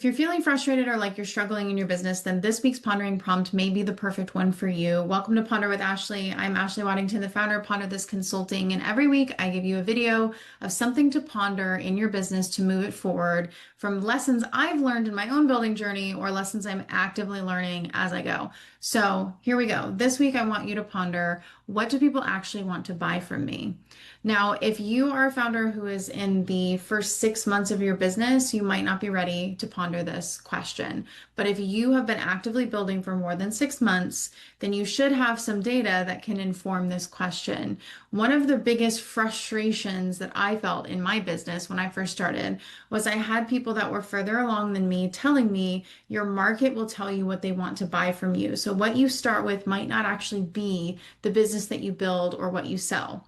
If you're feeling frustrated or like you're struggling in your business, then this week's Pondering Prompt may be the perfect one for you. Welcome to Ponder with Ashley. I'm Ashley Waddington, the founder of Ponder This Consulting, and every week I give you a video of something to ponder in your business to move it forward from lessons I've learned in my own building journey or lessons I'm actively learning as I go. So here we go. This week I want you to ponder, what do people actually want to buy from me? Now, if you are a founder who is in the first 6 months of your business, you might not be ready to ponder this question. But if you have been actively building for more than 6 months, then you should have some data that can inform this question. One of the biggest frustrations that I felt in my business when I first started was I had people that were further along than me telling me your market will tell you what they want to buy from you. So what you start with might not actually be the business that you build or what you sell.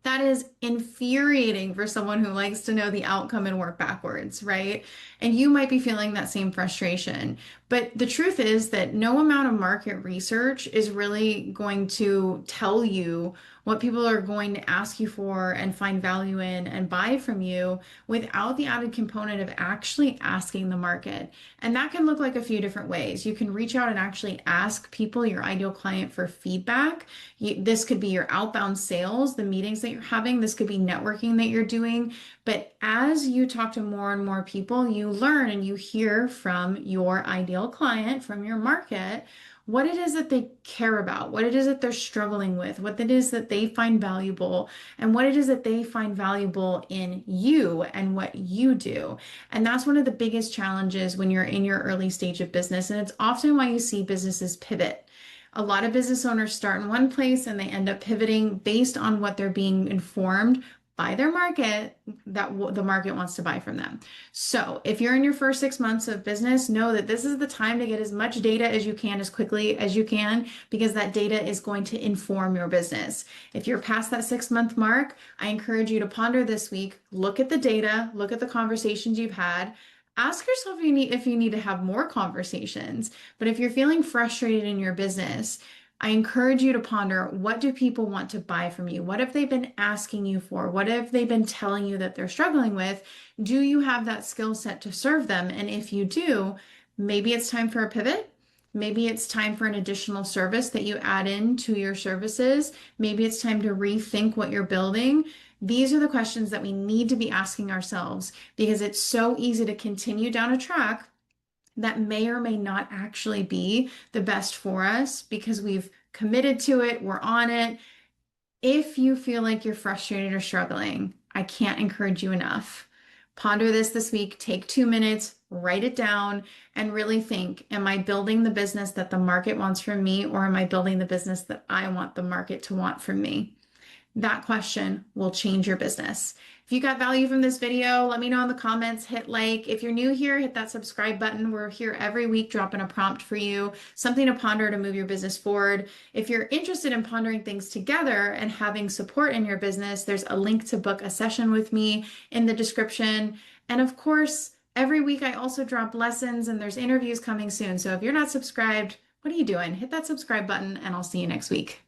That is infuriating for someone who likes to know the outcome and work backwards, right? And you might be feeling that same frustration. But the truth is that no amount of market research is really going to tell you what people are going to ask you for and find value in and buy from you without the added component of actually asking the market. And that can look like a few different ways. You can reach out and actually ask people, your ideal client, for feedback. This could be your outbound sales, the meetings that you're having. This could be networking that you're doing. But as you talk to more and more people, you learn and you hear from your ideal client, from your market, what it is that they care about, what it is that they're struggling with, what it is that they find valuable, and what it is that they find valuable in you and what you do. And that's one of the biggest challenges when you're in your early stage of business. And it's often why you see businesses pivot. A lot of business owners start in one place and they end up pivoting based on what they're being informed by their market that the market wants to buy from them. So if you're in your first 6 months of business, know that this is the time to get as much data as you can, as quickly as you can, because that data is going to inform your business. If you're past that 6 month mark, I encourage you to ponder this week, look at the data, look at the conversations you've had. Ask yourself if you need to have more conversations. But if you're feeling frustrated in your business, I encourage you to ponder, what do people want to buy from you? What have they been asking you for? What have they been telling you that they're struggling with? Do you have that skill set to serve them? And if you do, maybe it's time for a pivot. Maybe it's time for an additional service that you add in to your services. Maybe it's time to rethink what you're building. These are the questions that we need to be asking ourselves, because it's so easy to continue down a track that may or may not actually be the best for us because we've committed to it, we're on it. If you feel like you're frustrated or struggling, I can't encourage you enough. Ponder this week, take 2 minutes, write it down, and really think, am I building the business that the market wants from me, or am I building the business that I want the market to want from me? That question will change your business. If you got value from this video, let me know in the comments, hit like. If you're new here, hit that subscribe button. We're here every week dropping a prompt for you, something to ponder to move your business forward. If you're interested in pondering things together and having support in your business, there's a link to book a session with me in the description. And of course, every week I also drop lessons and there's interviews coming soon. So if you're not subscribed, what are you doing? Hit that subscribe button and I'll see you next week.